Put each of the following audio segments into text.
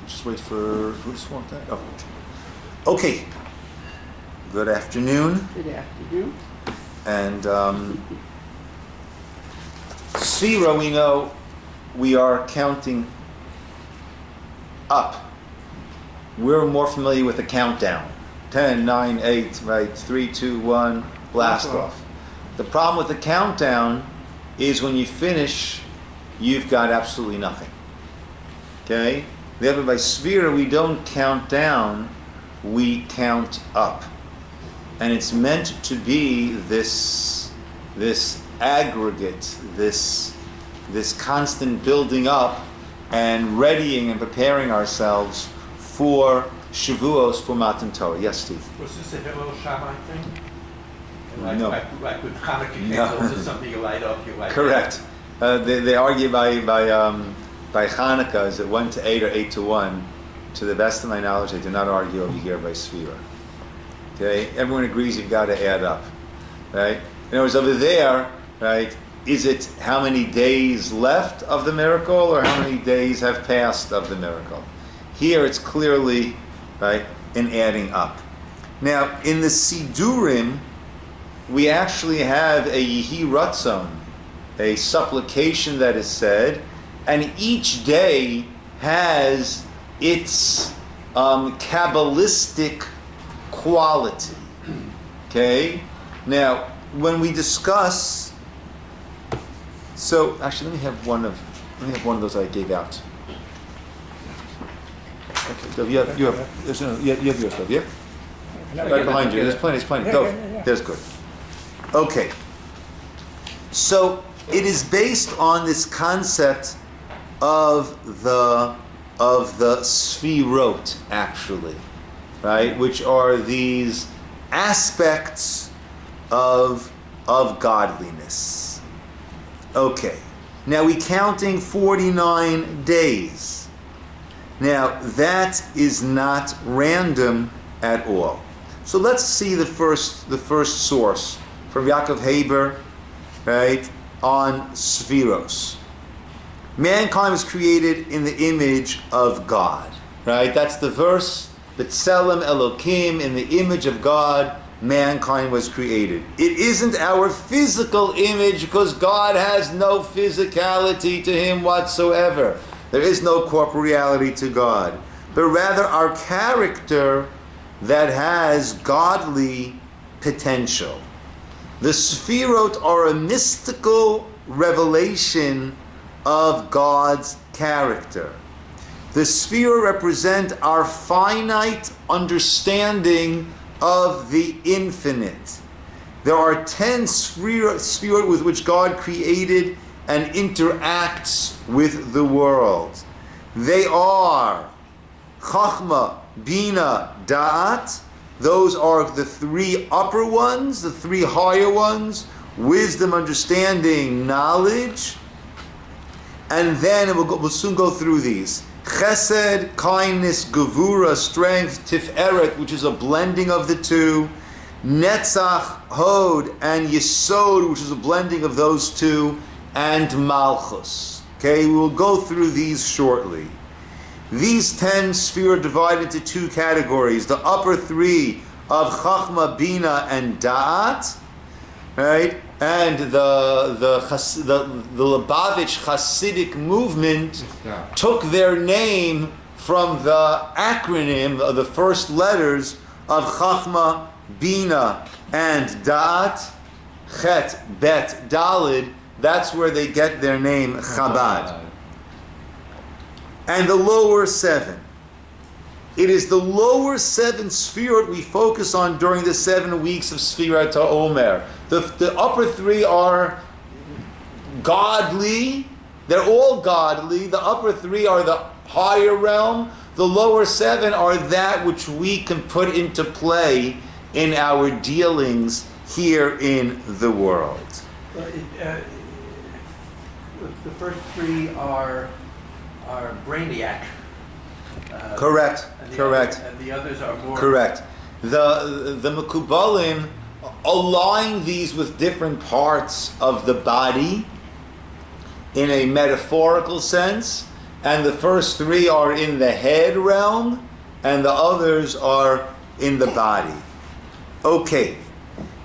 Just wait for who just walked out. Oh, okay. Good afternoon. Good afternoon. And Sphira, we know we are counting up. We're more familiar with the countdown. 10, 9, 8, right? 3, 2, 1, blast off. The problem with the countdown is when you finish, you've got absolutely nothing. Okay? Therefore, by Sphira, we don't count down, we count up. And it's meant to be this aggregate, this constant building up and readying and preparing ourselves for Shavuos, for Matan Torah. Yes, Steve? Was this a Hillel Shammai thing? No. Like with Hanukkah candles or something you light up, you light Correct. They argue by Hanukkah, is it 1 to 8 or 8 to 1? To the best of my knowledge, I do not argue over here by Sphira. Okay? Everyone agrees you've got to add up. Right? In other words, over there, right, is it how many days left of the miracle or how many days have passed of the miracle? Here it's clearly, right, an adding up. Now, in the Sidurim, we actually have a Yehi Ratzon, a supplication that is said, and each day has its kabbalistic quality. Okay? Now, when we discuss, so actually let me have one of those I gave out. Okay, so you have yours, Dov, yeah? Right behind you. There's plenty. Dov, there's good. Okay. So it is based on this concept of the Sphirot, actually, right? Which are these aspects of godliness. Okay. Now we're counting 49 days. Now that is not random at all. So let's see the first source from Yaakov Haber, right, on Sphiros. Mankind was created in the image of God, right? That's the verse. B'Tselem Elokim, in the image of God, mankind was created. It isn't our physical image because God has no physicality to him whatsoever. There is no corporeality to God, but rather our character that has godly potential. The Sphirot are a mystical revelation of God's character. The Sphira represent our finite understanding of the infinite. There are 10 Sphirot with which God created and interacts with the world. They are Chachma, Bina, Da'at. Those are the 3 upper ones, the 3 higher ones. Wisdom, understanding, knowledge. And then we'll soon go through these. Chesed, kindness, Gevura, strength, Tiferet, which is a blending of the 2. Netzach, Hod, and Yesod, which is a blending of those 2. And Malchus. Okay, we'll go through these shortly. These 10 Sphira are divided into 2 categories. The upper 3 of Chachma, Bina, and Da'at, right? And the Lubavitch Hasidic movement took their name from the acronym of the first letters of Chachma, Bina, and Da'at, Chet, Bet, Dalid. That's where they get their name, Chabad. And the lower 7. It is the lower 7 Sphirot we focus on during the 7 weeks of Sfirat Omer. The upper 3 are godly. They're all godly. The upper 3 are the higher realm. The lower 7 are that which we can put into play in our dealings here in the world. The first 3 are brainiac. Correct. And the others are more. Correct. The Mekubalim align these with different parts of the body in a metaphorical sense, and the first three are in the head realm, and the others are in the body. Okay,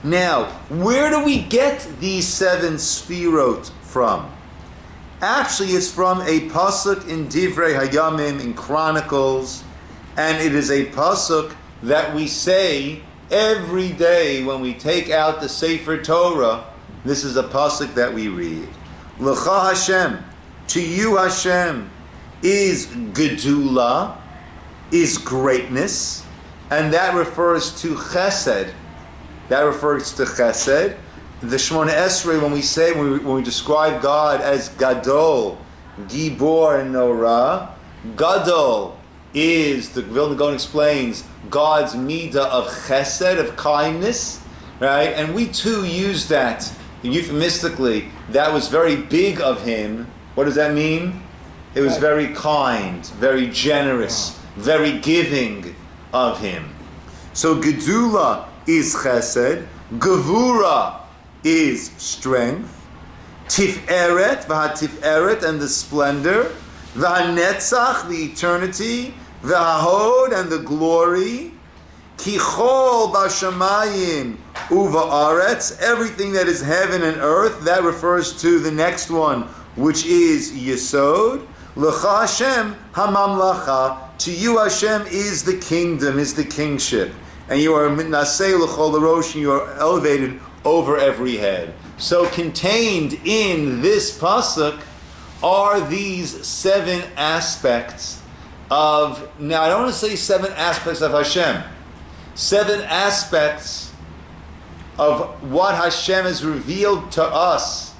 now, where do we get these 7 sfirot from? Actually, it's from a pasuk in Divrei Hayamim, in Chronicles, and it is a pasuk that we say every day when we take out the Sefer Torah. This is a pasuk that we read. L'cha Hashem, to you Hashem, is gedula, is greatness, and that refers to chesed. That refers to chesed. The Shemona Esrei, when we describe God as gadol, gibor, and norah, gadol is, the Vilna Gaon explains, God's midah of chesed, of kindness, right? And we too use that euphemistically. That was very big of him. What does that mean? It was very kind, very generous, very giving of him. So gedula is chesed, gevura is strength, tiferet, v'hatiferet, and the splendor, v'hanetzach, the eternity, v'hahod, and the glory, kichol b'shamayim uva'aretz, everything that is heaven and earth. That refers to the next one, which is Yesod. L'cha Hashem hamamlacha, to you Hashem is the kingdom, is the kingship, and you are nasei l'chol l'rosh, and you are elevated over every head. So contained in this pasuk are these 7 aspects of, now I don't want to say 7 aspects of Hashem, 7 aspects of what Hashem has revealed to us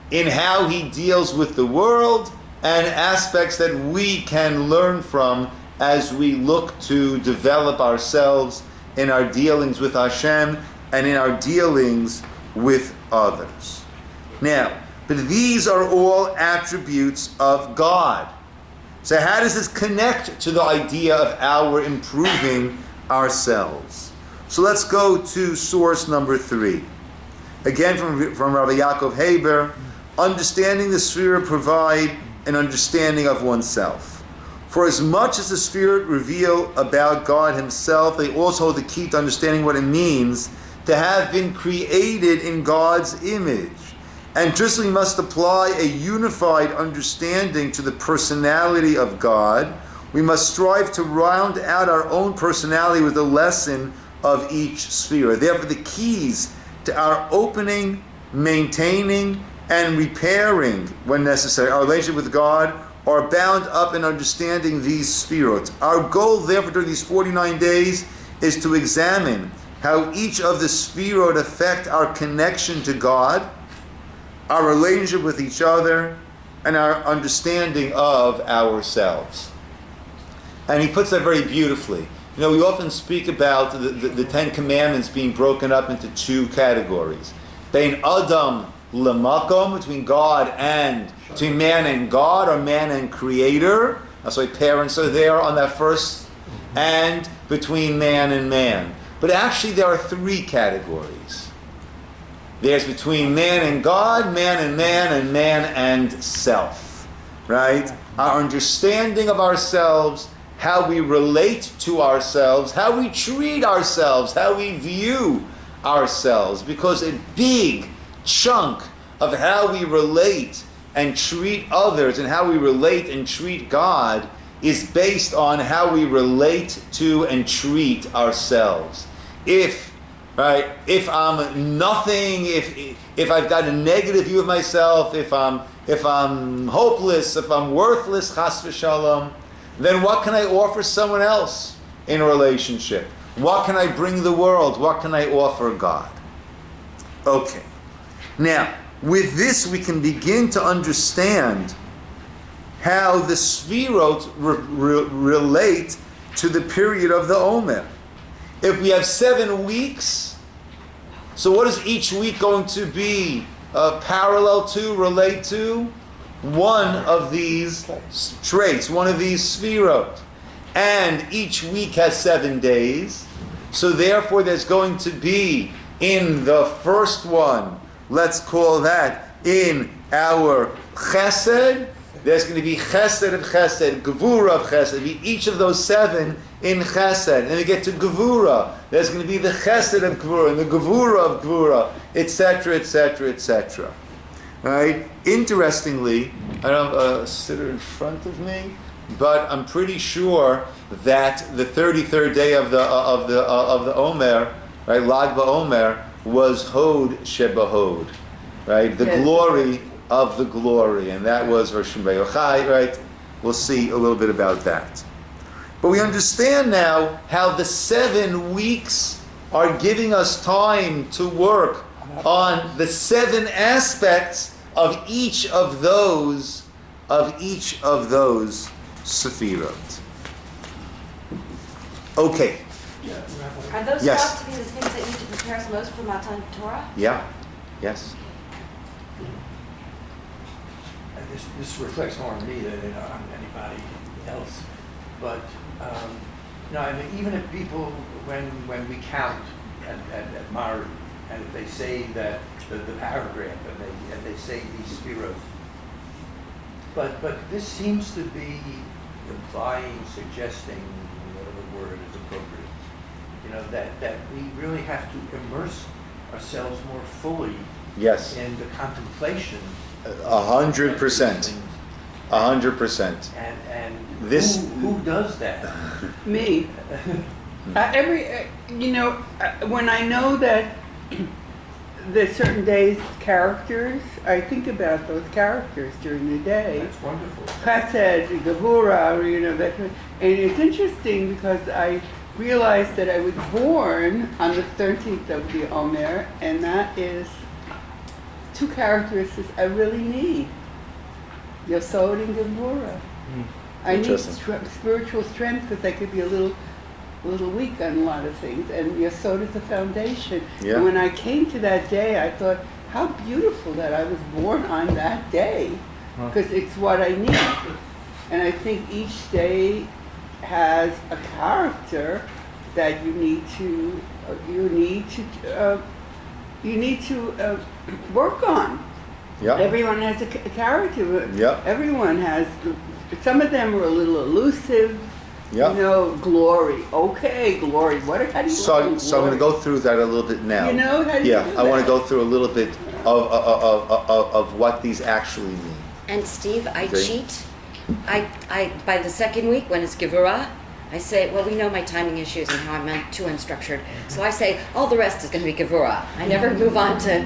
in how he deals with the world, and aspects that we can learn from as we look to develop ourselves in our dealings with Hashem and in our dealings with others. Now, but these are all attributes of God. So how does this connect to the idea of our improving ourselves? So let's go to source number 3. Again from Rabbi Yaakov Haber, understanding the sphere provide an understanding of oneself. For as much as the sphere reveal about God himself, they also hold the key to understanding what it means to have been created in God's image. And just we must apply a unified understanding to the personality of God, we must strive to round out our own personality with a lesson of each sphere. Therefore, the keys to our opening, maintaining, and repairing, when necessary, our relationship with God are bound up in understanding these spherot. Our goal, therefore, during these 49 days is to examine how each of the spherot affect our connection to God, our relationship with each other, and our understanding of ourselves. And he puts that very beautifully. You know, we often speak about the 10 Commandments being broken up into 2 categories. Bein Adam Lamakom, between God and, between man and God, or man and Creator. That's why parents are there on that first, and between man and man. But actually there are 3 categories. There's between man and God, man and man, and man and self. Right? Our understanding of ourselves, how we relate to ourselves, how we treat ourselves, how we view ourselves. Because a big chunk of how we relate and treat others and how we relate and treat God is based on how we relate to and treat ourselves. If I'm nothing, if I've got a negative view of myself, if I'm hopeless, if I'm worthless, chas v'shalom, then what can I offer someone else in a relationship? What can I bring the world? What can I offer God? Okay. Now, with this we can begin to understand how the Sfirot relate to the period of the Omer. If we have 7 weeks, so what is each week going to be parallel to, relate to? One of these traits, one of these Sfirot. And each week has 7 days. So therefore there's going to be in the first one, let's call that in our Chesed, There's going to be chesed of chesed, gevura of chesed. Each of those 7 in chesed. And then we get to gevura. There's going to be the chesed of gevura and the gevura of gevura, etc., etc., etc. Right? Interestingly, I don't have a sitter in front of me, but I'm pretty sure that the 33rd day of the Omer, right, Lag BaOmer, was Hod Shebahod, right, the glory of the glory, and that was Rosh Yochai, right? We'll see a little bit about that. But we understand now how the 7 weeks are giving us time to work on the 7 aspects of each of those Sefirot. Okay. Are those Yes. thought to be the things that need to prepare us most for Matan Torah? Yeah. Yes. And this reflects more on me than on anybody else. But I mean, even if people, when we count at Mari, and if they say that the paragraph, and they say these spheros, but this seems to be implying, suggesting, whatever word is appropriate, that we really have to immerse ourselves more fully Yes. in the contemplation. 100%. 100%. And This- who does that? Me. When I know that there's certain days characters, I think about those characters during the day. That's wonderful. Chesed, Gevura, that. And it's interesting because I realized that I was born on the 13th of the Omer, and that is 2 characteristics I really need. Yesod and Gevura. I need spiritual strength because I could be a little weak on a lot of things, and Yesod is the foundation. Yeah. And when I came to that day, I thought, how beautiful that I was born on that day, because it's what I need. And I think each day has a character that you need to work on. Yeah. Everyone has a character. Yeah. Everyone has. Some of them are a little elusive. Yeah. Glory. Okay, glory. How do you So glory? I'm going to go through that a little bit now. How do you Yeah, do I want that? to go through a little bit of what these actually mean. And Steve, I Okay. cheat. I by the second week when it's Gevurah, I say, well, we know my timing issues and how I'm too unstructured. So I say, all the rest is going to be Gevurah. I never move on to.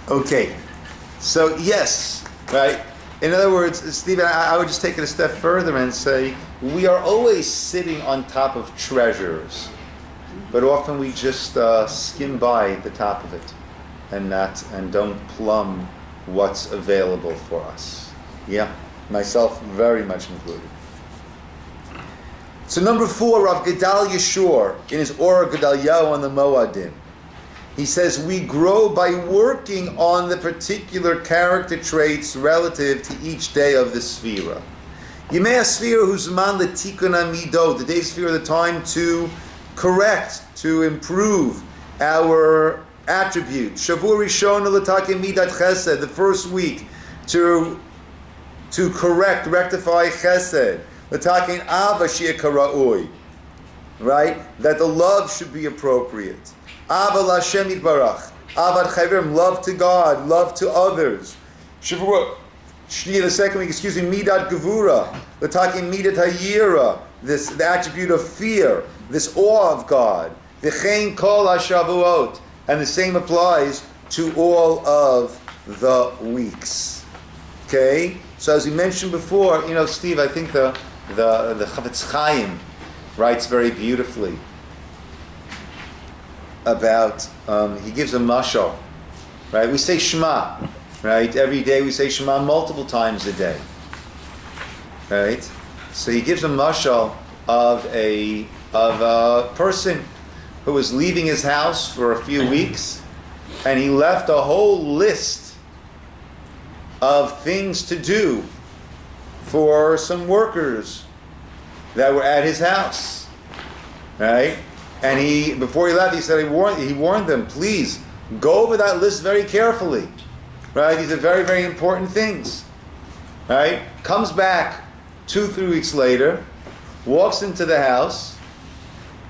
Okay, so yes, right? In other words, Stephen, I would just take it a step further and say, we are always sitting on top of treasures, but often we just skim by the top of it and don't plumb what's available for us. Yeah, myself very much included. So number 4, Rav Gedalia Shor, in his Or Gedaliyahu on the Moadim, he says, we grow by working on the particular character traits relative to each day of the Sphira. Yimei HaSphira Huzman L'Tikun HaMidot, the day of Sphira, the time to correct, to improve our attribute. Shavur Rishon L'Takim Midat Chesed, the first week, to correct, rectify Chesed. L'Takim Ava Shia Kara'ui, right? That the love should be appropriate. Ava L'Hashem Yitbarach, Avat Chayrim, love to God, love to others. Shavur, Shnia, the second week, Midat Gevura, L'Takim Midat Hayira, the attribute of fear, this awe of God. V'chein Kol HaShavuot, and the same applies to all of the weeks. Okay? So as we mentioned before, Steve, I think the Chavetz Chaim writes very beautifully about, he gives a mashal, right? We say Shema, right? Every day we say Shema multiple times a day, right? So he gives a mashal of a person who was leaving his house for a few weeks, and he left a whole list of things to do for some workers that were at his house, right? And before he left, he said he warned them, please go over that list very carefully. right? These are very, very important things, right? Comes back 2-3 weeks later, walks into the house,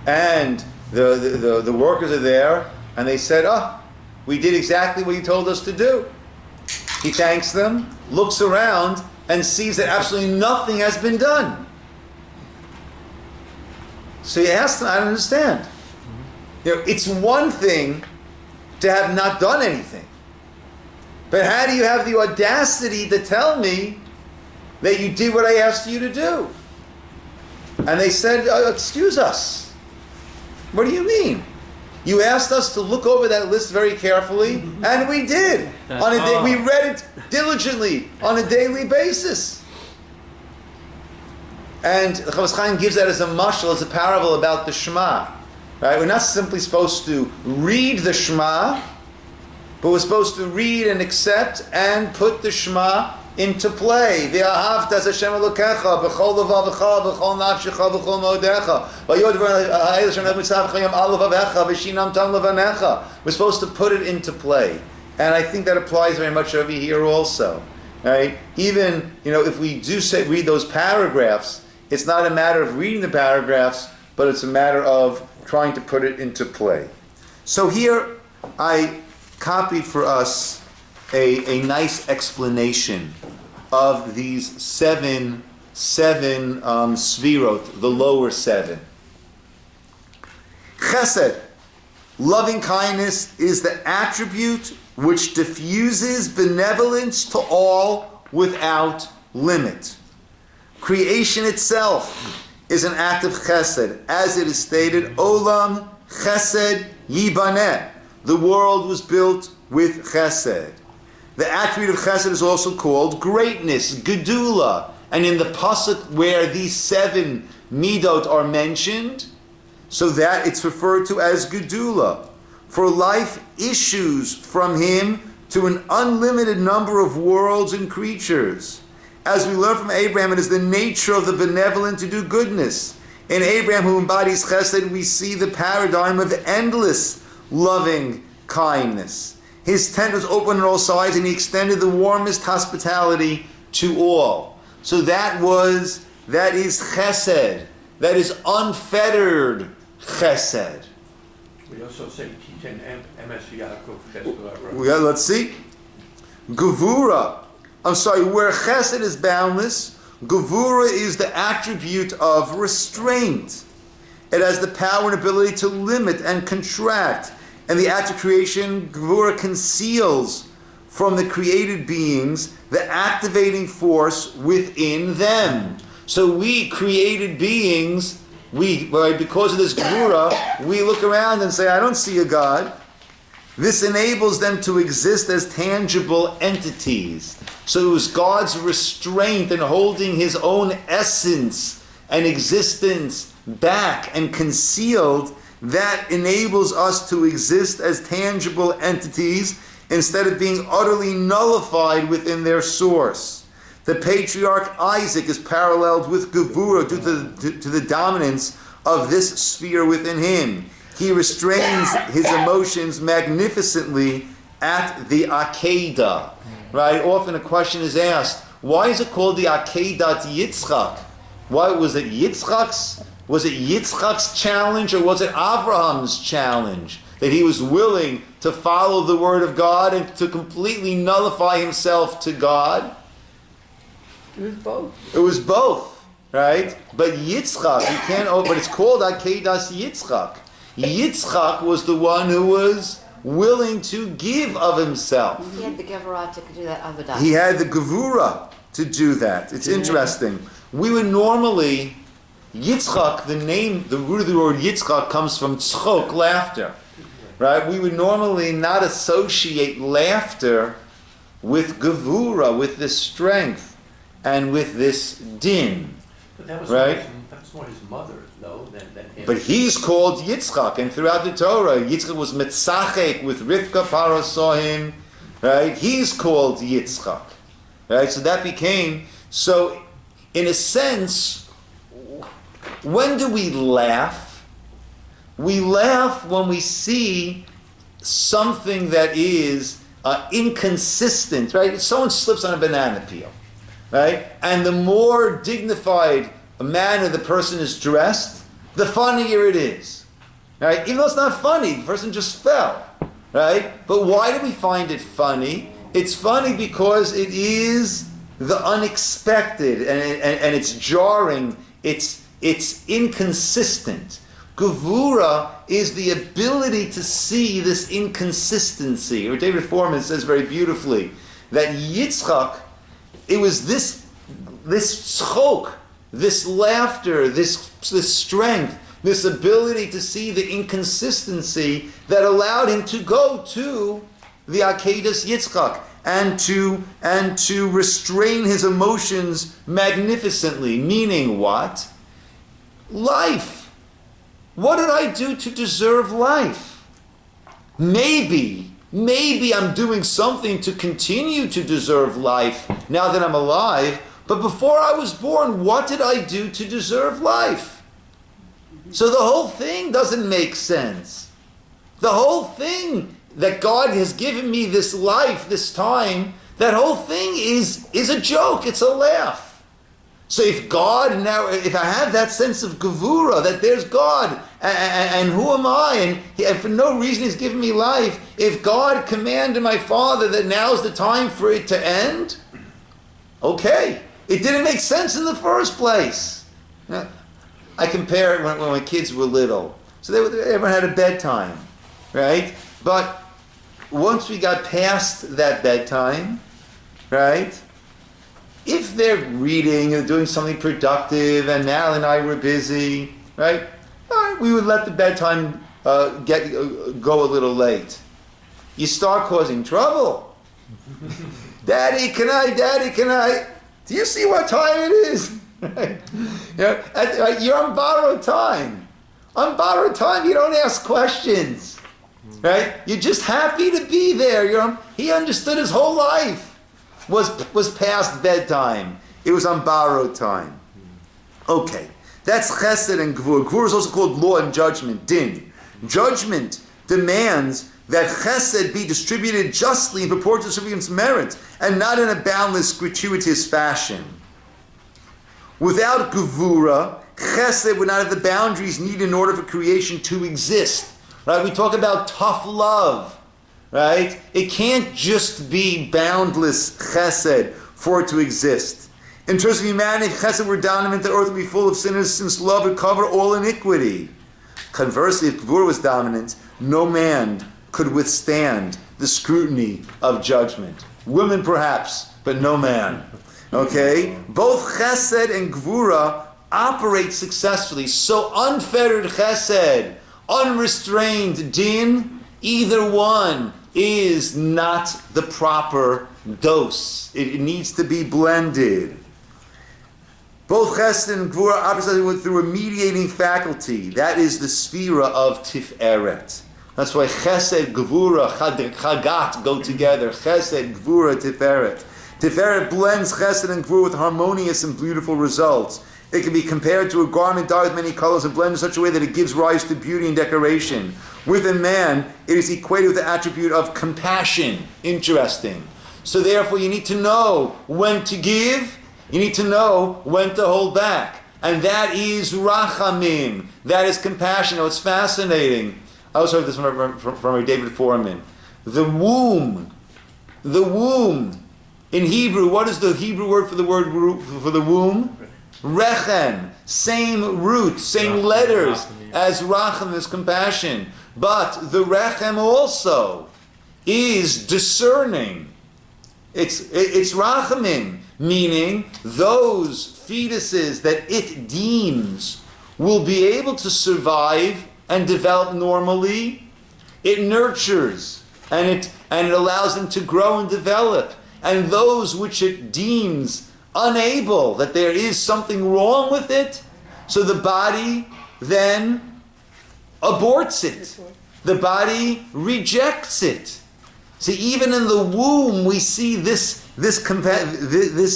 and the workers are there, and they said, "Oh, we did exactly what you told us to do." He thanks them, looks around, and sees that absolutely nothing has been done. So he asks them, "I don't understand. It's one thing to have not done anything, but how do you have the audacity to tell me that you did what I asked you to do?" And they said, "Excuse us. What do you mean? You asked us to look over that list very carefully, and we did. We read it diligently on a daily basis." And the Chofetz Chaim gives that as a mashal, as a parable about the Shema. Right? We're not simply supposed to read the Shema, but we're supposed to read and accept and put the Shema into play. V'ahavta es Hashem Elokecha b'chol levavecha b'chol nafshecha b'chol modecha v'yodvar ha'el Hashem mitzavcha yom al levavecha v'shinam tam levanecha. We're supposed to put it into play, and I think that applies very much over here also. Right? Even if we do read those paragraphs, it's not a matter of reading the paragraphs, but it's a matter of trying to put it into play. So here I copied for us a nice explanation of these seven svirot, the lower seven. Chesed, loving kindness, is the attribute which diffuses benevolence to all without limit. Creation itself is an act of chesed, as it is stated, Olam chesed yibaneh. The world was built with chesed. The attribute of chesed is also called greatness, gedula. And in the pasuk where these seven midot are mentioned, so that it's referred to as gedula. For life issues from him to an unlimited number of worlds and creatures. As we learn from Abraham, it is the nature of the benevolent to do goodness. In Abraham, who embodies chesed, we see the paradigm of endless loving kindness. His tent was open on all sides, and he extended the warmest hospitality to all. So that is chesed. That is unfettered chesed. We also say Titan MS Yaakov Chesed. Let's see. Gevura. Where chesed is boundless, gevura is the attribute of restraint. It has the power and ability to limit and contract. And the act of creation, gevura, conceals from the created beings the activating force within them. So we created beings, because of this gevura, we look around and say, "I don't see a God." This enables them to exist as tangible entities. So it was God's restraint in holding his own essence and existence back and concealed that enables us to exist as tangible entities instead of being utterly nullified within their source. The patriarch Isaac is paralleled with Gevurah due to the dominance of this sphere within him. He restrains his emotions magnificently at the Akedah. Right? Often a question is asked, why is it called the Akedat Yitzchak? Why was it Yitzchak's? Was it Yitzchak's challenge, or was it Abraham's challenge? That he was willing to follow the word of God and to completely nullify himself to God? It was both. It was both, right? But Yitzchak, but it's called Akedas Yitzchak. Yitzchak was the one who was willing to give of himself. He had the Gevurah to do that avodah. He had the Gevurah to do that. It's interesting. We would normally, Yitzchak, the root of the word Yitzchak comes from tzchok, laughter. Right? We would normally not associate laughter with Gevurah, with this strength, and with this din. But that was right? That's more his mother, though, than him. But he's called Yitzchak, and throughout the Torah, Yitzchak was metzachek with Rivka Parasohim, right? He's called Yitzchak, right? So that became, so in a sense, when do we laugh? We laugh when we see something that is inconsistent, right? Someone slips on a banana peel, right? And the more dignified a manner the person is dressed, the funnier it is, right? Even though it's not funny, the person just fell, right? But why do we find it funny? It's funny because it is the unexpected, and it's jarring, it's inconsistent. Gevura is the ability to see this inconsistency. Or David Foreman says very beautifully that Yitzchak, it was this tzchok, this laughter, this strength, this ability to see the inconsistency that allowed him to go to the Akedas Yitzchak and to restrain his emotions magnificently. Meaning what? Life. What did I do to deserve life? Maybe I'm doing something to continue to deserve life now that I'm alive, but before I was born, what did I do to deserve life? So the whole thing doesn't make sense. The whole thing that God has given me this life, this time, that whole thing is a joke, it's a laugh. So if I have that sense of gevura, that there's God, and who am I, and for no reason He's given me life, if God commanded my father that now's the time for it to end, okay, it didn't make sense in the first place. I compare it when my kids were little. So everyone had a bedtime, right? But once we got past that bedtime, right? If they're reading or doing something productive, and Al and I were busy, right? All right, we would let the bedtime go a little late. You start causing trouble. Daddy, can I? Do you see what time it is? Right? You're on borrowed time. On borrowed time, you don't ask questions. Right? You're just happy to be there. He understood his whole life was past bedtime. It was on borrowed time. Okay. That's chesed and gvur. Gvur is also called law and judgment, din. Judgment demands that chesed be distributed justly in proportion to the recipient's merit, and not in a boundless, gratuitous fashion. Without gevura, chesed would not have the boundaries needed in order for creation to exist. Right? We talk about tough love. Right? It can't just be boundless chesed for it to exist. In terms of humanity, if chesed were dominant, the earth would be full of sinners, since love would cover all iniquity. Conversely, if gevura was dominant, no man could withstand the scrutiny of judgment. Women perhaps, but no man. Okay? Both chesed and gevura operate successfully. So unfettered chesed, unrestrained din, either one is not the proper dose. It needs to be blended. Both chesed and gevura operate through a mediating faculty. That is the sphera of tiferet. That's why chesed, gevura, chagat go together. Chesed, gevura, tiferet. Tiferet blends chesed and gevura with harmonious and beautiful results. It can be compared to a garment dyed with many colors and blended in such a way that it gives rise to beauty and decoration. Within man, it is equated with the attribute of compassion. Interesting. So therefore, you need to know when to give. You need to know when to hold back. And that is rachamim. That is compassion. Oh, it's fascinating. I also heard this from David Foreman. The womb. In Hebrew, what is the Hebrew word for the womb? Rechem. Same root, same letters as rachem, is compassion. But the rechem also is discerning. It's rachamim, meaning those fetuses that it deems will be able to survive and develop normally. It nurtures and it allows them to grow and develop. And those which it deems unable, that there is something wrong with it, so the body then aborts it. The body rejects it. See, even in the womb, we see this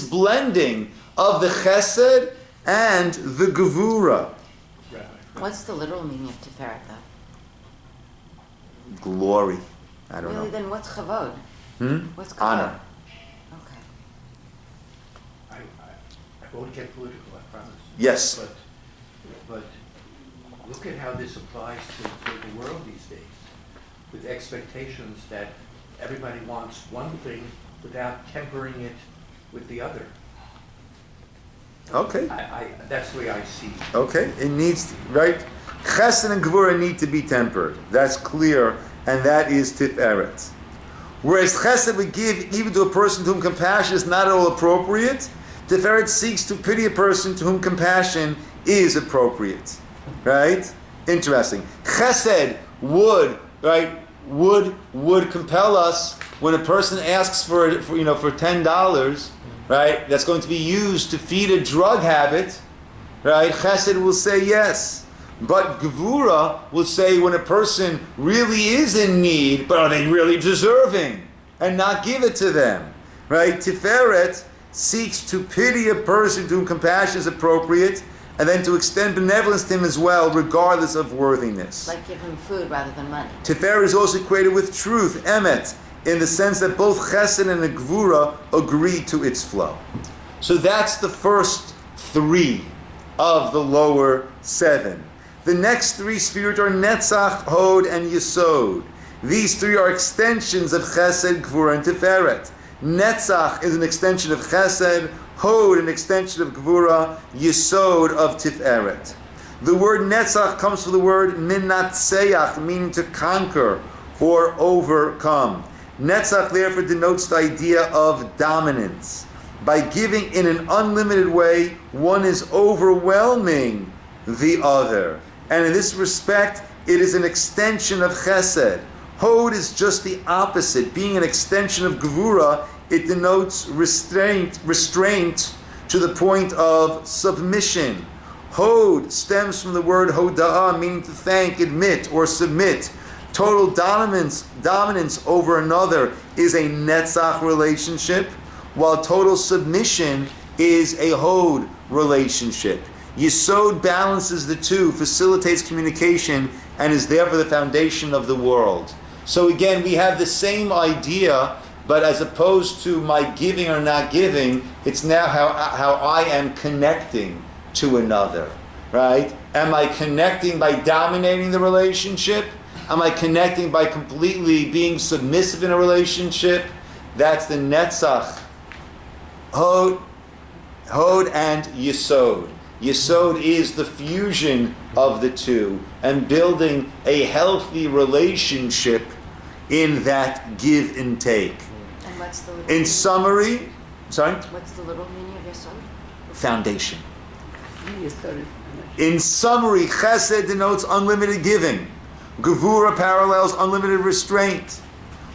blending of the chesed and the gevura. What's the literal meaning of tiferet, though? Glory. I don't know. Really, then what's chavod? What's kavod? Honor. Okay. I won't get political, I promise. Yes. But look at how this applies to the world these days, with expectations that everybody wants one thing without tempering it with the other. Okay. That's the way I see it. Okay. It needs, right? Chesed and Gvura need to be tempered. That's clear, and that is Tiferet. Whereas Chesed would give even to a person to whom compassion is not at all appropriate, Tiferet seeks to pity a person to whom compassion is appropriate. Right? Interesting. Chesed would compel us when a person asks for $10, right? That's going to be used to feed a drug habit, right? Chesed will say yes. But Gevura will say when a person really is in need, but are they really deserving? And not give it to them, right? Tiferet seeks to pity a person to whom compassion is appropriate, and then to extend benevolence to him as well, regardless of worthiness. Like give him food rather than money. Tiferet is also equated with truth, emet, in the sense that both chesed and the gvura agree to its flow. So that's the first three of the lower seven. The next three spheres are Netzach, Hod, and Yesod. These three are extensions of Chesed, Gvura, and Tiferet. Netzach is an extension of Chesed, Hod an extension of Gvura, Yesod of Tiferet. The word Netzach comes from the word Minatseach, meaning to conquer or overcome. Netzach therefore denotes the idea of dominance. By giving in an unlimited way, one is overwhelming the other. And in this respect, it is an extension of Chesed. Hod is just the opposite. Being an extension of Gevura, it denotes restraint to the point of submission. Hod stems from the word hoda'ah, meaning to thank, admit, or submit. Total dominance over another is a Netzach relationship, while total submission is a Hod relationship. Yesod balances the two, facilitates communication, and is therefore the foundation of the world. So again, we have the same idea, but as opposed to my giving or not giving, it's now how I am connecting to another, right? Am I connecting by dominating the relationship? Am I connecting by completely being submissive in a relationship? That's the Netzach. Hod and Yesod. Yesod is the fusion of the two and building a healthy relationship in that give and take. And what's the little In summary, sorry? What's the little meaning of Yesod? Foundation. Yesod is In summary, Chesed denotes unlimited giving. Gevura parallels unlimited restraint,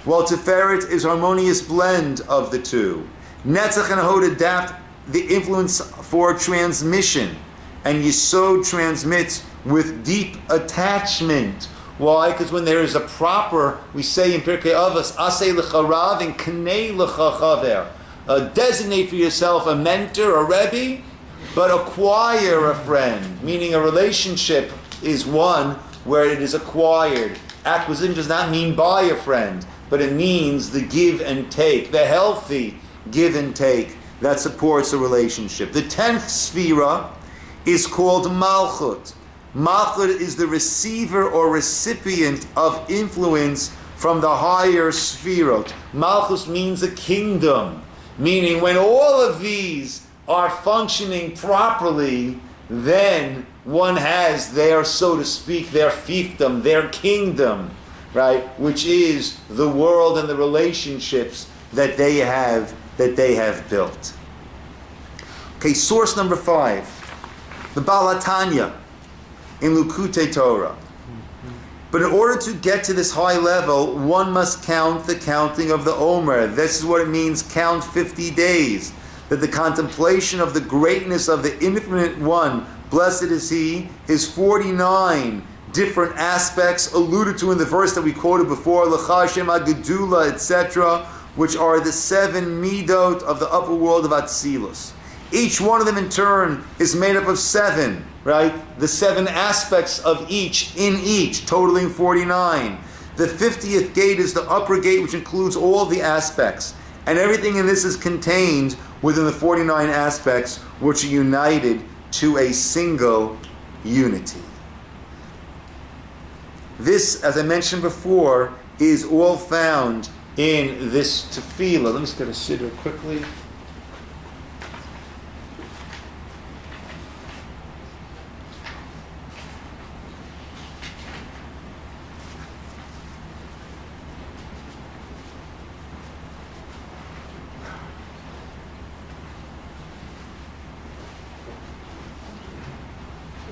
while Tiferet is harmonious blend of the two. Netzach and Hod adapt the influence for transmission, and Yesod transmits with deep attachment. Why? Because when there is a proper, we say in Pirkei Avos, Aseh l'charav and Knei l'chachaver. Designate for yourself a mentor, a Rebbe, but acquire a friend, meaning a relationship is one where it is acquired. Acquisition does not mean buy a friend, but it means the give and take, the healthy give and take that supports a relationship. The 10th sphera is called Malchut. Malchut is the receiver or recipient of influence from the higher sphirot. Malchus means a kingdom, meaning when all of these are functioning properly, then one has their, so to speak, their fiefdom, their kingdom, right, which is the world and the relationships that they have built. Okay, source number 5, the Baal HaTanya in Likutei Torah. But in order to get to this high level, one must count the counting of the Omer. This is what it means, count 50 days. That the contemplation of the greatness of the Infinite One, blessed is He, is 49 different aspects alluded to in the verse that we quoted before, L'cha Hashem HaGedula, etc., which are the 7 midot of the upper world of Atzilus. Each one of them in turn is made up of 7, right? The 7 aspects of each, in each, totaling 49. The 50th gate is the upper gate, which includes all the aspects. And everything in this is contained within the 49 aspects, which are united to a single unity. This, as I mentioned before, is all found in this tefillah. Let me just get a siddur quickly.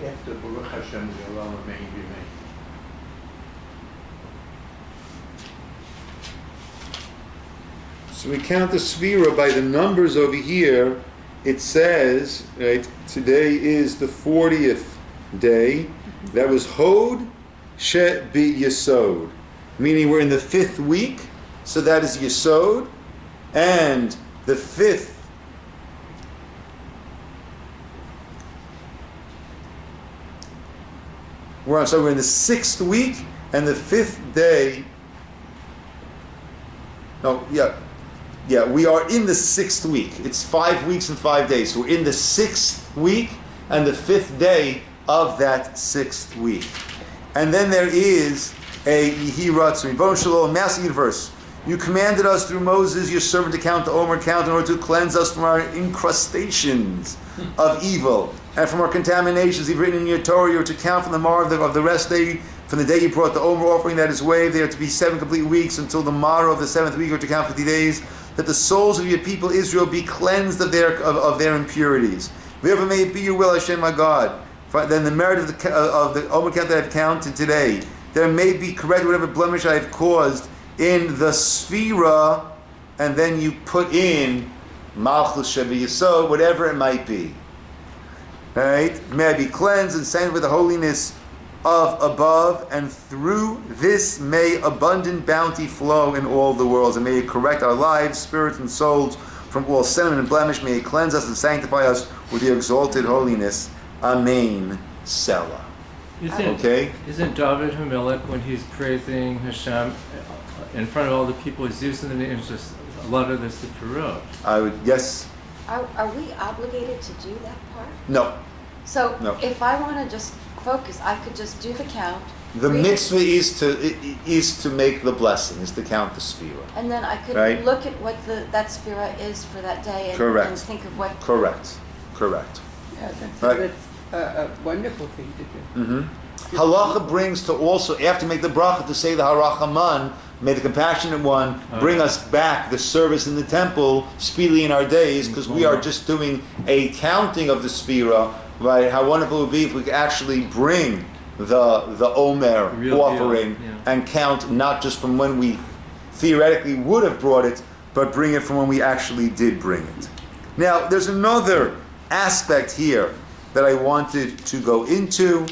After Baruch Hashem, the Allah remain remain. So we count the Sphira by the numbers over here. It says, right, today is the 40th day. That was Hod She Bi Yesod, meaning we're in the 5th week. So that is Yesod. And the 5th we're in the 6th week, and the 5th day. Yeah, we are in the 6th week. It's 5 weeks and 5 days. So we're in the 6th week and the 5th day of that 6th week. And then there is a Yehi Ratzon, Yibon Shalom, massive verse. You commanded us through Moses, your servant, to count the Omer count in order to cleanse us from our incrustations of evil and from our contaminations. You've written in your Torah, you are to count from the morrow of the rest day, from the day you brought the Omer offering that is waved. They are to be 7 complete weeks until the morrow of the 7th week, or to count 50 days, that the souls of your people Israel be cleansed of their impurities. Whatever may it be your will, Hashem, my God. Then the merit of the Omer count that I have counted today, there may be corrected whatever blemish I have caused in the Sphira, and then you put in Malchus Shebi Yesod, whatever it might be. Right? May I be cleansed and sanctified with the holiness of above, and through this may abundant bounty flow in all the worlds, and may it correct our lives, spirits, and souls from all sin and blemish. May it cleanse us and sanctify us with your exalted holiness. Amen. Selah. Isn't David Hamelech, when he's praising Hashem in front of all the people, he's using the names, just a lot of this to Perot? I would, yes. Are we obligated to do that part? No. So No. if I want to just focus, I could just do the count. The read mitzvah is to make the blessing, is to count the Sphira. And then I could Right. look at what that Sphira is for that day and, Correct. and think of what... Correct. Yeah, that's Right. a wonderful thing to do. Mm-hmm. Halacha brings to also, after make the bracha, to say the Harachaman, may the compassionate one bring us back the service in the temple speedily in our days, because we are just doing a counting of the Sphira, right? How wonderful it would be if we could actually bring the Omer Real offering deal, yeah. and count not just from when we theoretically would have brought it, but bring it from when we actually did bring it. Now, there's another aspect here that I wanted to go into,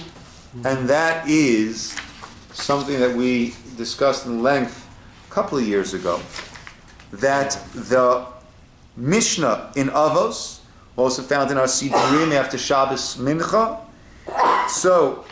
and that is something that we discussed in length a couple of years ago, that the Mishnah in Avos, also found in our Siddurim after Shabbos Mincha. So,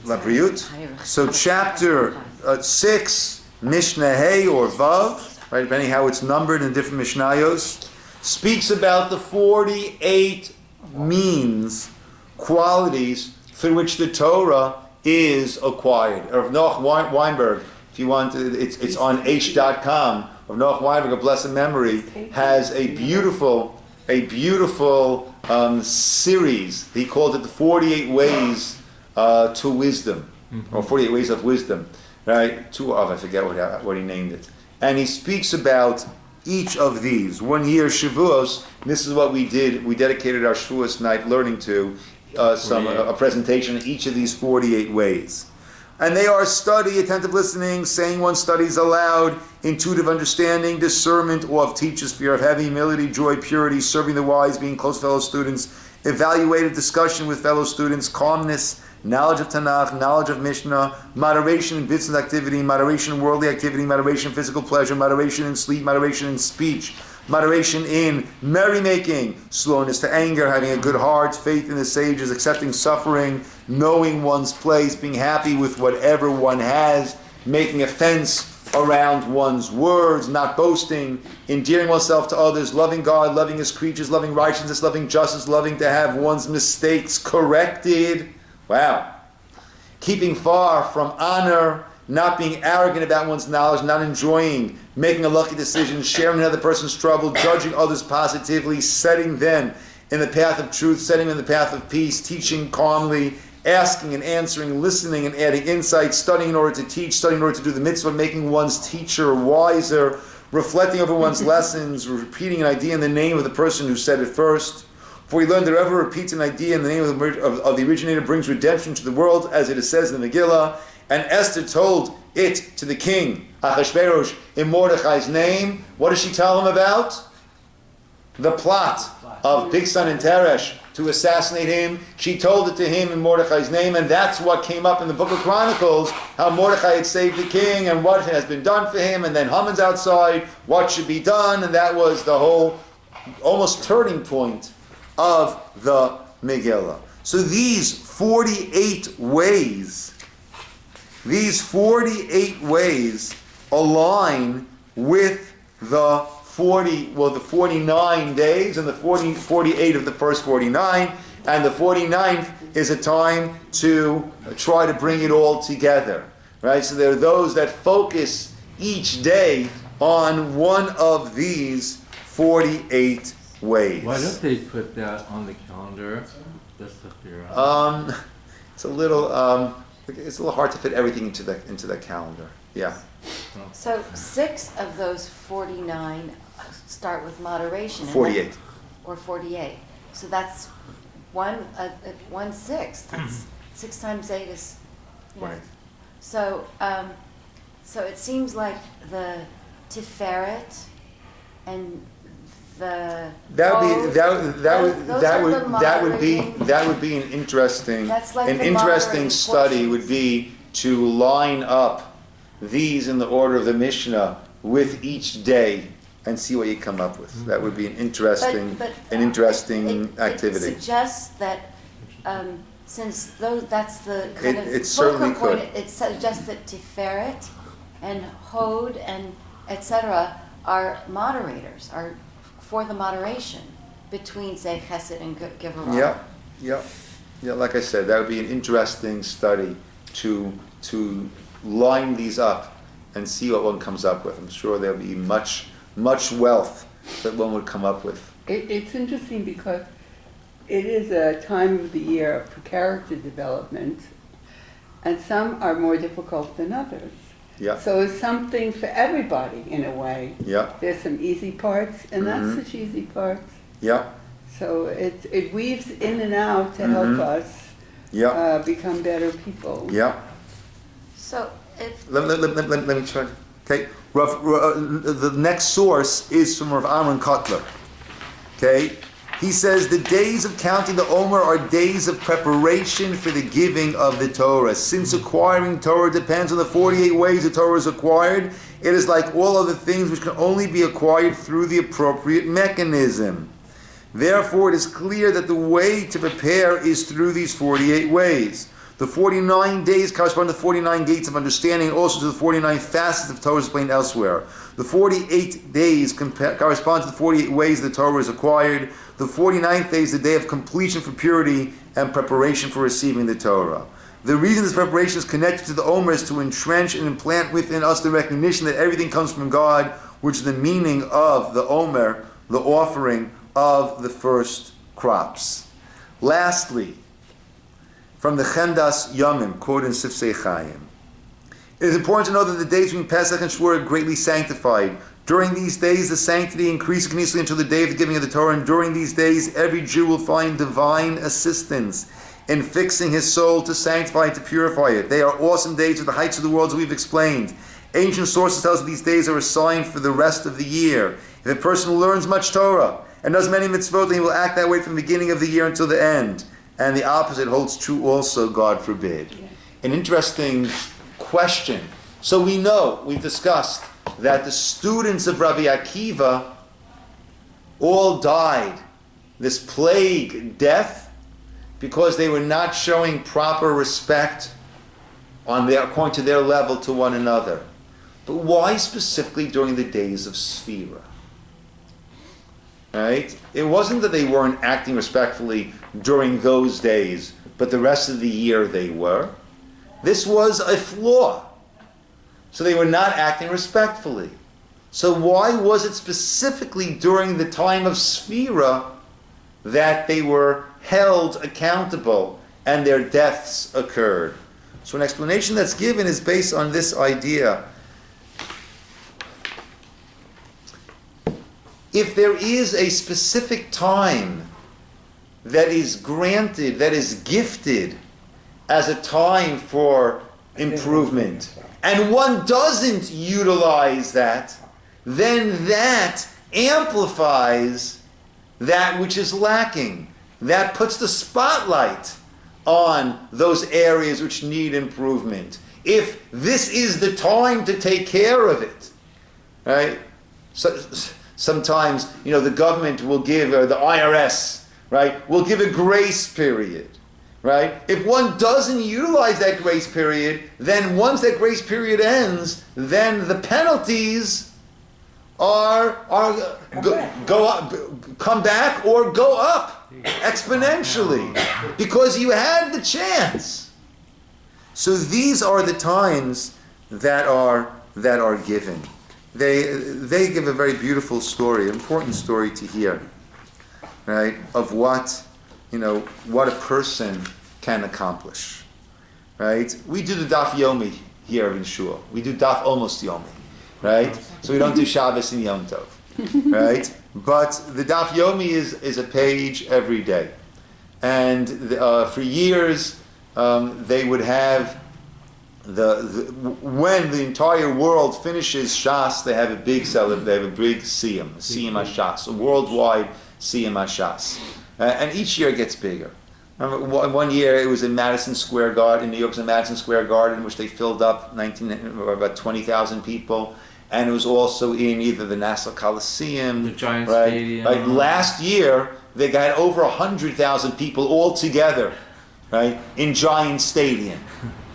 Labriut. So chapter 6, Mishnah Hey or Vav, right, depending how it's numbered in different Mishnayos, speaks about the 48 means, qualities through which the Torah is acquired. Of Noach Weinberg, if you want, it's on h.com. Of Noach Weinberg, a blessed memory, has a beautiful series. He called it the 48 Ways to Wisdom, or 48 Ways of Wisdom, right? I forget what he named it. And he speaks about each of these. One year, Shavuos, this is what we did. We dedicated our Shavuos night learning to a presentation of each of these 48 ways. And they are study, attentive listening, saying one studies aloud, intuitive understanding, discernment, awe of teachers, fear of heaven, humility, joy, purity, serving the wise, being close to fellow students, evaluative discussion with fellow students, calmness, knowledge of Tanakh, knowledge of Mishnah, moderation in business activity, moderation in worldly activity, moderation in physical pleasure, moderation in sleep, moderation in speech, moderation in merrymaking, slowness to anger, having a good heart, faith in the sages, accepting suffering, knowing one's place, being happy with whatever one has, making a fence around one's words, not boasting, endearing oneself to others, loving God, loving his creatures, loving righteousness, loving justice, loving to have one's mistakes corrected. Wow. Keeping far from honor, not being arrogant about one's knowledge, not enjoying making a lucky decision, sharing another person's trouble, judging others positively, setting them in the path of truth, setting them in the path of peace, teaching calmly, asking and answering, listening and adding insight, studying in order to teach, studying in order to do the mitzvah, making one's teacher wiser, reflecting over one's lessons, repeating an idea in the name of the person who said it first. For we learned that whoever repeats an idea in the name of the originator brings redemption to the world, as it is says in the Megillah. And Esther told it to the king, Achashverosh, in Mordechai's name. What does she tell him about? The plot of Bigsan and Teresh to assassinate him. She told it to him in Mordechai's name, and that's what came up in the book of Chronicles, how Mordechai had saved the king and what has been done for him, and then Haman's outside, what should be done, and that was the whole almost turning point of the Megillah. So these 48 ways align with the 49 days and the 48 of the first 49, and the 49th is a time to try to bring it all together, right? So there are those that focus each day on one of these 48 ways. Why don't they put that on the calendar? That's the fear. It's a little hard to fit everything into the calendar. Yeah. So 6 of those 49 start with moderation. 48. Or 48. So that's 1/6. That's 6 times 8 is. Yeah. Right. So it seems like the Tiferet and the that would be an interesting study would be to line up these in the order of the Mishnah with each day and see what you come up with. That would be an interesting activity. It suggests that since that's the kind of it certainly point, could. It suggests that Tiferet and Hod and etc. are moderators, are for the moderation between, say, Chesed and Gevurah. Yeah. Like I said, that would be an interesting study to line these up and see what one comes up with. I'm sure there'll be much wealth that one would come up with. It's interesting because it is a time of the year for character development, and some are more difficult than others. Yeah. So it's something for everybody in a way. Yeah. There's some easy parts and not such easy parts. Yeah. So it weaves in and out to help us become better people. Yeah. So if let me try. Okay. The next source is from Rav Amram Kotler. Okay. He says the days of counting the Omer are days of preparation for the giving of the Torah. Since acquiring Torah depends on the 48 ways the Torah is acquired, it is like all other things which can only be acquired through the appropriate mechanism. Therefore, it is clear that the way to prepare is through these 48 ways. The 49 days correspond to the 49 gates of understanding and also to the 49 facets of Torah explained elsewhere. The 48 days correspond to the 48 ways the Torah is acquired. The 49th day is the day of completion for purity and preparation for receiving the Torah. The reason this preparation is connected to the Omer is to entrench and implant within us the recognition that everything comes from God, which is the meaning of the Omer, the offering of the first crops. Lastly, from the Chendas Yomim, quoted in Sifsei Chaim. It is important to know that the days between Pesach and Shavuot are greatly sanctified. During these days, the sanctity increases continuously until the day of the giving of the Torah, and during these days, every Jew will find divine assistance in fixing his soul to sanctify it, to purify it. They are awesome days at the heights of the world, as we've explained. Ancient sources tell us that these days are a sign for the rest of the year. If a person learns much Torah and does many mitzvot, then he will act that way from the beginning of the year until the end. And the opposite holds true also, God forbid. An interesting question. So we've discussed that the students of Rabbi Akiva all died this plague death because they were not showing proper respect according to their level to one another. But why specifically during the days of Sphira? Right? It wasn't that they weren't acting respectfully during those days, but the rest of the year they were. This was a flaw. So they were not acting respectfully. So why was it specifically during the time of Sphira that they were held accountable and their deaths occurred? So an explanation that's given is based on this idea. If there is a specific time that is granted, that is gifted as a time for improvement, and one doesn't utilize that, then that amplifies that which is lacking. That puts the spotlight on those areas which need improvement. If this is the time to take care of it, right? So, sometimes, the government will give, or the IRS, right, will give a grace period, right? If one doesn't utilize that grace period, then once that grace period ends, then the penalties come back or go up exponentially because you had the chance. So these are the times that are given. They give a very beautiful story, important story to hear, right? Of what a person can accomplish, right? We do the Daf Yomi here in Shul. We do Daf almost Yomi, right? So we don't do Shabbos and Yom Tov, right? But the Daf Yomi is a page every day, and for years they would have when the entire world finishes Shas, they have a big celebration. They have a big Siyam HaShas, a worldwide Siyam HaShas, and each year it gets bigger. One year it was in Madison Square Garden. In New York, it was in Madison Square Garden, which they filled up about 20,000 people, and it was also in either the Nassau Coliseum, the Giant right? Stadium. Right. Last year they got over 100,000 people all together, right, in Giant Stadium.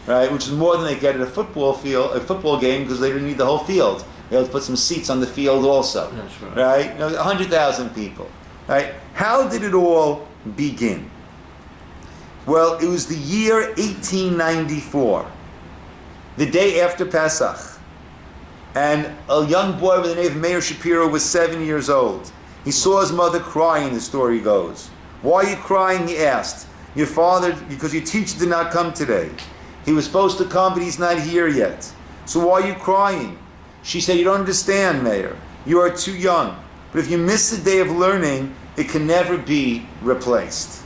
Right, which is more than they get at a football game, because they didn't need the whole field. They had to put some seats on the field also. That's right. 100,000 people. Right? How did it all begin? Well, it was the year 1894, the day after Pesach, and a young boy by the name of Meir Shapiro was 7 years old. He saw his mother crying, the story goes. "Why are you crying?" he asked. "Your father, because your teacher did not come today. He was supposed to come, but he's not here yet. So why are you crying?" She said, "You don't understand, Meir. You are too young. But if you miss a day of learning, it can never be replaced."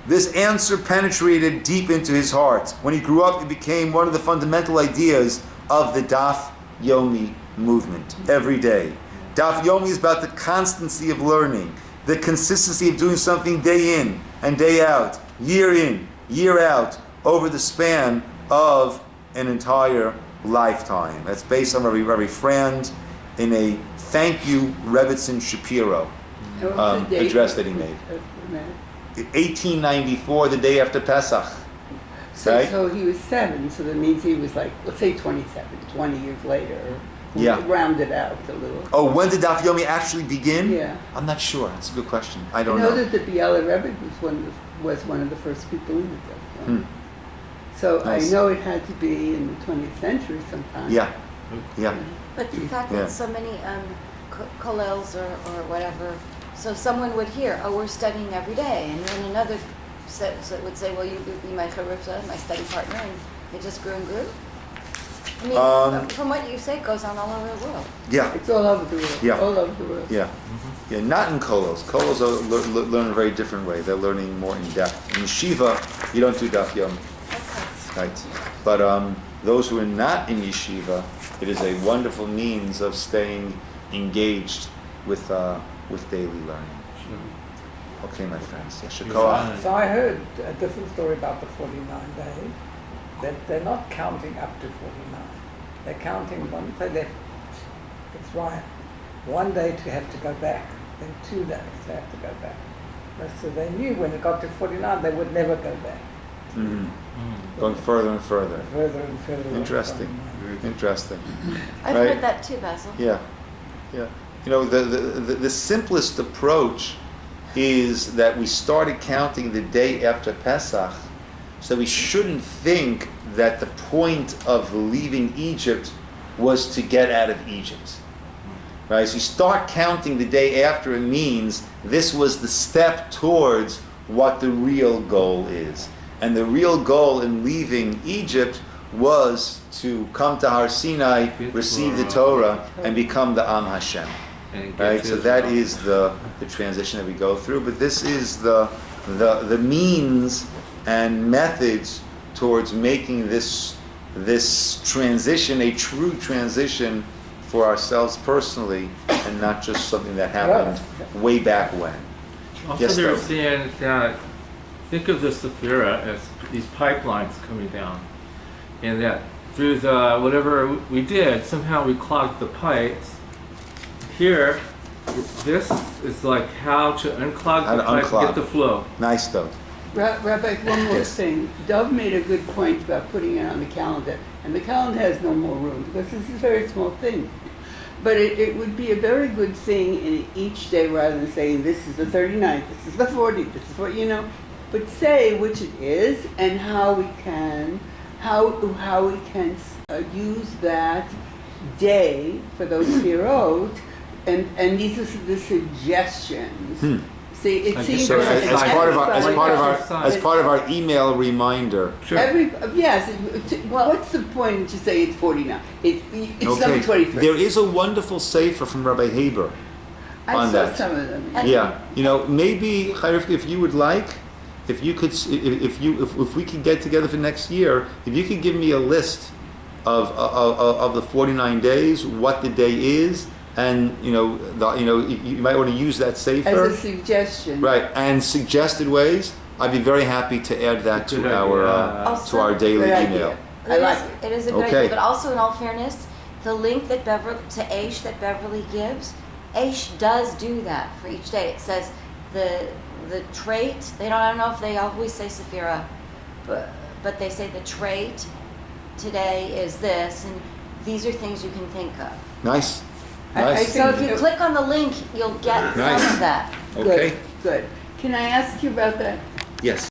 This answer penetrated deep into his heart. When he grew up, it became one of the fundamental ideas of the Daf Yomi movement every day. Daf Yomi is about the constancy of learning, the consistency of doing something day in and day out, year out, over the span of an entire lifetime. That's based on Rabbi Frand in a thank you Rebbitzin Shapiro address that he made. 1894, the day after Pesach. Right? So he was 7, so that means he was like, let's say 27, 20 years later. Yeah. Rounded out a little. Oh, when did Daf Yomi actually begin? Yeah. I'm not sure. That's a good question. I don't know know. that the Biala Rebbe was one of the first people in the Daf Yomi. So nice. I know it had to be in the 20th century sometime. Yeah. But the fact that so many kollels or whatever, so someone would hear, "Oh, we're studying every day," and then another would say, "Well, you would be my charufta, my study partner," and it just grew and grew. I mean, from what you say, it goes on all over the world. Yeah. It's all over the world. Yeah. All over the world. Yeah. Mm-hmm. Yeah, not in kolos. Kolos learn a very different way. They're learning more in depth. In yeshiva, you don't do Daf Yomi. Right. But those who are not in yeshiva, it is a wonderful means of staying engaged with daily learning. Okay, my friends. Shakoah. So I heard a different story about the 49 days, that they're not counting up to 49. They're counting one day left. It's right. One day to have to go back, then 2 days to have to go back. So they knew when it got to 49 they would never go back. Going further and further. Further and further. Interesting. Interesting. I've Right. heard that too, Basil. Yeah. You know, the simplest approach is that we started counting the day after Pesach, so we shouldn't think that the point of leaving Egypt was to get out of Egypt. Right? So you start counting the day after, it means this was the step towards what the real goal is. And the real goal in leaving Egypt was to come to Har Sinai, receive the Torah, and become the Am Hashem. Right? So that is the transition that we go through. But this is the means and methods towards making this transition a true transition for ourselves personally, and not just something that happened way back when. Also, Yes, they're though. saying that, think of the Sephira as these pipelines coming down, and that through the whatever we did, somehow we clogged the pipes. Here, this is like how to unclog How the to pipe unclog. to get the flow. Nice though. Rabbi, one more Yes. thing. Dove made a good point about putting it on the calendar, and the calendar has no more room because this is a very small thing. But it would be a very good thing in each day, rather than saying this is the 39th, this is the 40th, this is what but say which it is and how we can use that day for those sefirot, and these are the suggestions. See, it Like seems So Sure. as part everybody- of our email reminder. Sure. Yes. What's the point to say it's 49? It's number 23. There is a wonderful sefer from Rabbi Haber I on saw that. some of them. Yeah, maybe Chayrif, if you would like, if we could get together for next year, if you could give me a list of the 49 days, what the day is, and you might want to use that sefer As a suggestion. right, and suggested ways. I'd be very happy to add that Good to our daily Good idea. email. I like It is a good Okay. idea, but also in all fairness, the link that Aish that Beverly gives, Aish does do that for each day. It says the trait. I don't know if they always say Sephira, but they say the trait today is this, and these are things you can think of. Nice. I Nice. So if you click on the link, you'll get Nice. some of that. Okay. Good. Can I ask you about that? Yes.